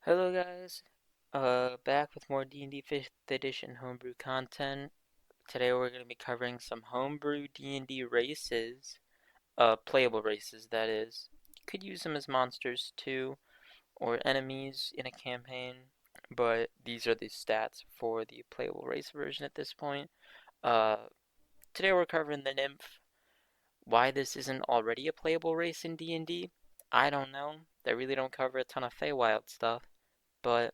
Hello guys, back with more D&D 5th edition homebrew content. Today we're going to be covering some homebrew D&D races, playable races that is. You could use them as monsters too, or enemies in a campaign, but these are the stats for the playable race version at this point. Uh, Today we're covering the Nymph. Why this isn't already a playable race in D&D, I don't know. They really don't cover a ton of Feywild stuff, but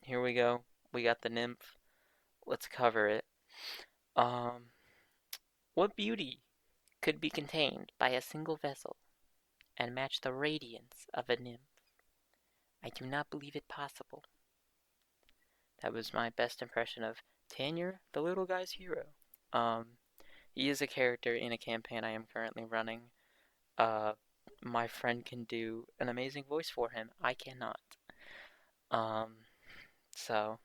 here we go. We got the nymph. Let's cover it. Um, what beauty could be contained by a single vessel and match the radiance of a nymph? I do not believe it possible. That was my best impression of Tanyer, the little guy's hero. Um, he is a character in a campaign I am currently running. Uh, my friend can do an amazing voice for him. I cannot. Um, so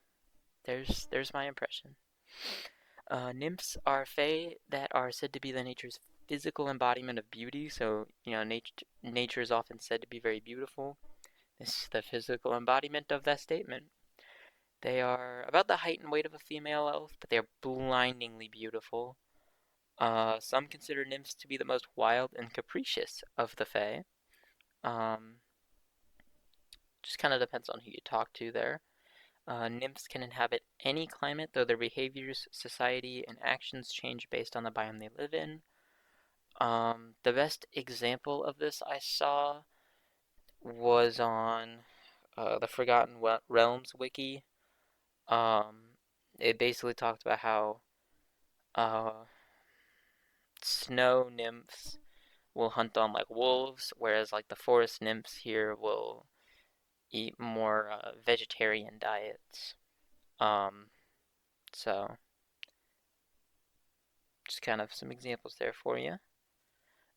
there's my impression. Nymphs are fae that are said to be the nature's physical embodiment of beauty. So, nature is often said to be very beautiful. This is the physical embodiment of that statement. They are about the height and weight of a female elf, but they are blindingly beautiful. Some consider nymphs to be the most wild and capricious of the fae. Um, just kind of depends on who you talk to there. Nymphs can inhabit any climate, though their behaviors, society, and actions change based on the biome they live in. The best example of this I saw was on the Forgotten Realms Wiki. Um, it basically talked about how uh, snow nymphs will hunt on like wolves, whereas like the forest nymphs here will eat more vegetarian diets. Um, so just kind of some examples there for you.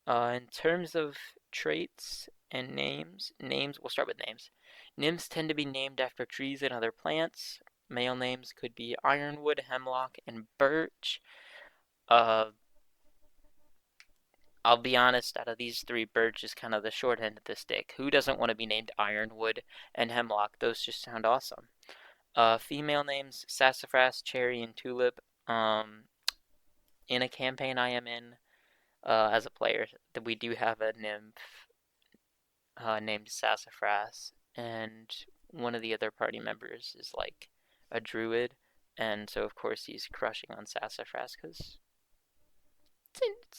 In terms of traits and names, we'll start with names. Nymphs tend to be named after trees and other plants. Male names could be ironwood, hemlock, and birch. Uh, I'll be honest, out of these three, birch is kind of the short end of the stick. Who doesn't want to be named ironwood and hemlock? Those just sound awesome. Female names, sassafras, cherry, and tulip. In a campaign I am in, as a player, that we do have a nymph named Sassafras, and one of the other party members is like a druid, and so of course he's crushing on Sassafras because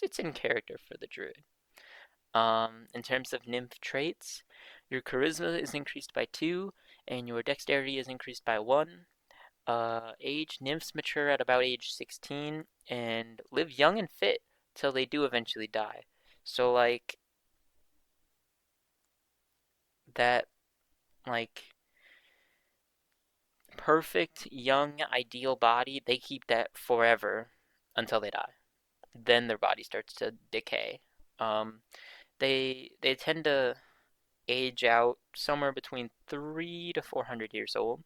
it's in character for the druid. In terms of nymph traits, your charisma is increased by 2, and your dexterity is increased by 1. Age, nymphs mature at about age 16 and live young and fit till they do eventually die. So like that like perfect young ideal body, they keep that forever until they die. Then their body starts to decay. Um, they tend to age out somewhere between 300 to 400 years old.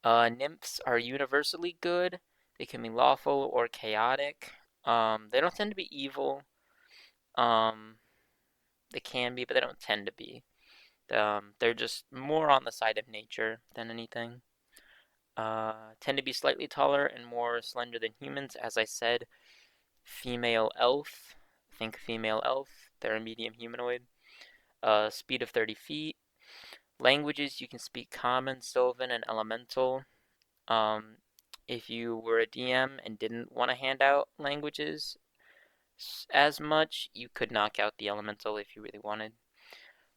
Nymphs are universally good. They can be lawful or chaotic. They don't tend to be evil. Um, they can be, but they don't tend to be. They're just more on the side of nature than anything. Tend to be slightly taller and more slender than humans. As I said, female elf. Think female elf. They're a medium humanoid. Speed of 30 feet. Languages, you can speak Common, Sylvan, and Elemental. Um, if you were a DM and didn't want to hand out languages as much, you could knock out the Elemental if you really wanted.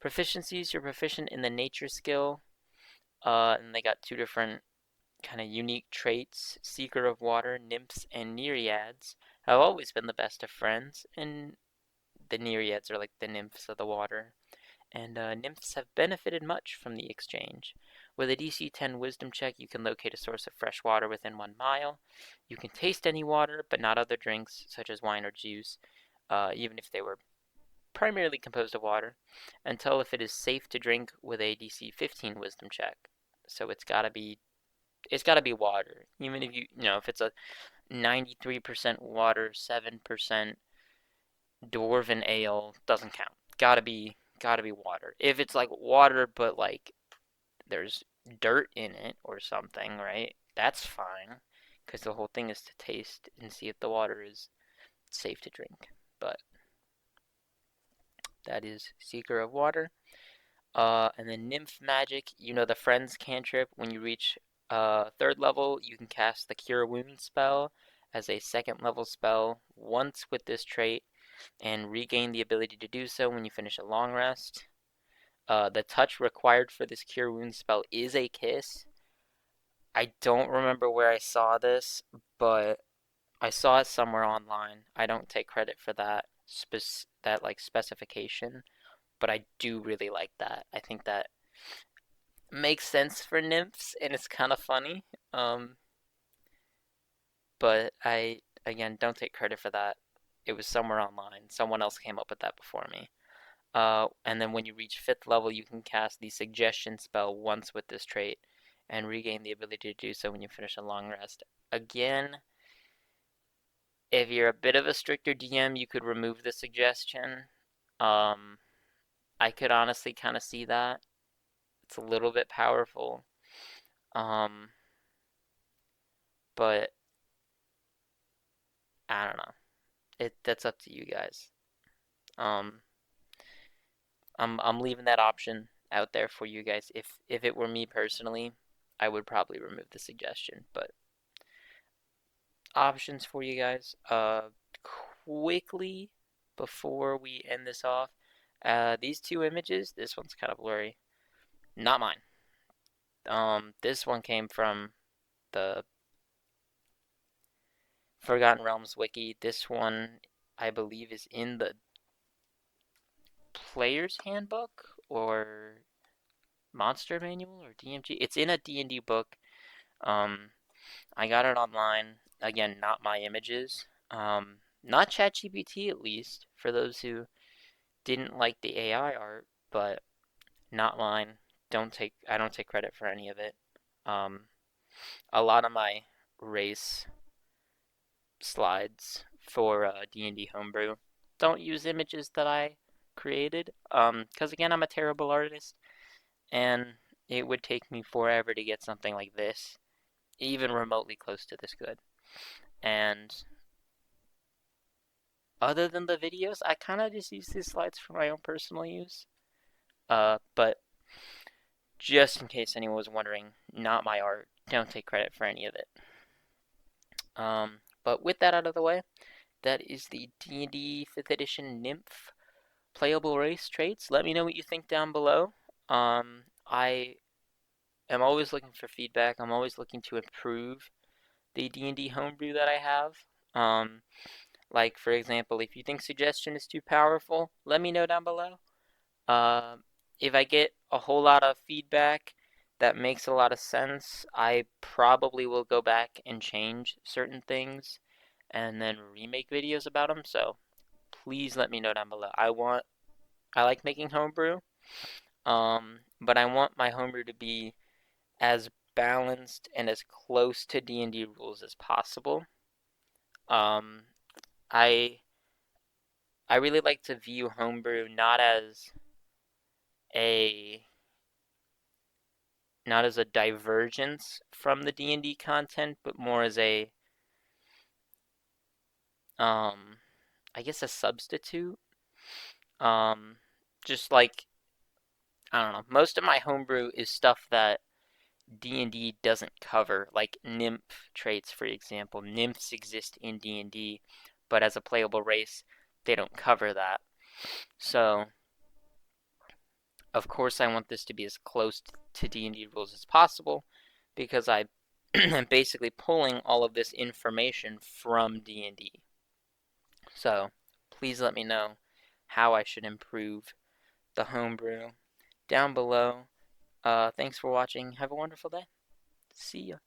Proficiencies, you're proficient in the Nature skill. And they got two different kind of unique traits. Seeker of Water, Nymphs, and Nereids have always been the best of friends, and the Nereids are like the nymphs of the water. And nymphs have benefited much from the exchange. With a DC 10 wisdom check, you can locate a source of fresh water within 1 mile. You can taste any water, but not other drinks, such as wine or juice, even if they were primarily composed of water, until if it is safe to drink with a DC 15 wisdom check. So it's gotta be water. Even if if it's a 93% water, 7% dwarven ale, doesn't count. Gotta be water. If it's like water but like there's dirt in it or something, right? That's fine, because the whole thing is to taste and see if the water is safe to drink. But that is Seeker of Water. And then Nymph Magic, you know the Friends cantrip. When you reach third level, you can cast the Cure Wounds spell as a second level spell once with this trait, and regain the ability to do so when you finish a long rest. The touch required for this Cure Wounds spell is a kiss. I don't remember where I saw this, but I saw it somewhere online. I don't take credit for that specification, but I do really like that. I think that makes sense for nymphs, and it's kind of funny. Um, but I again don't take credit for that. It was somewhere online. Someone else came up with that before me. And then when you reach fifth level, you can cast the suggestion spell once with this trait, and regain the ability to do so when you finish a long rest. Again, if you're a bit of a stricter DM, you could remove the suggestion. Um, I could honestly kind of see that. It's a little bit powerful. Um, but I don't know. That's up to you guys. Um, I'm leaving that option out there for you guys. If it were me personally, I would probably remove the suggestion. But options for you guys. Quickly before we end this off, these two images. This one's kind of blurry. Not mine. This one came from the Forgotten Realms Wiki. This one, I believe, is in the Player's Handbook or Monster Manual or DMG. It's in a D&D book. Um, I got it online. Again, not my images. Not ChatGPT at least, for those who didn't like the AI art, but not mine. I don't take credit for any of it. Um, a lot of my race slides for D&D Homebrew don't use images that I created. Because again, I'm a terrible artist, and it would take me forever to get something like this, even remotely close to this good. And other than the videos, I kind of just use these slides for my own personal use. But just in case anyone was wondering, not my art. Don't take credit for any of it. But with that out of the way, that is the D&D 5th edition Nymph Playable Race traits. Let me know what you think down below. I am always looking for feedback. I'm always looking to improve the D&D homebrew that I have. Like, for example, if you think suggestion is too powerful, let me know down below. If I get a whole lot of feedback that makes a lot of sense, I probably will go back and change certain things and then remake videos about them. So please let me know down below. I like making homebrew, but I want my homebrew to be as balanced and as close to D&D rules as possible. Um, I I really like to view homebrew a not as a divergence from the D&D content, but more as a I guess a substitute. Um, just like I don't know, most of my homebrew is stuff that D&D doesn't cover, like nymph traits, for example. Nymphs exist in D&D, but as a playable race, they don't cover that. So, of course, I want this to be as close to D&D rules as possible because I am basically pulling all of this information from D&D. So, please let me know how I should improve the homebrew down below. Thanks for watching. Have a wonderful day. See ya.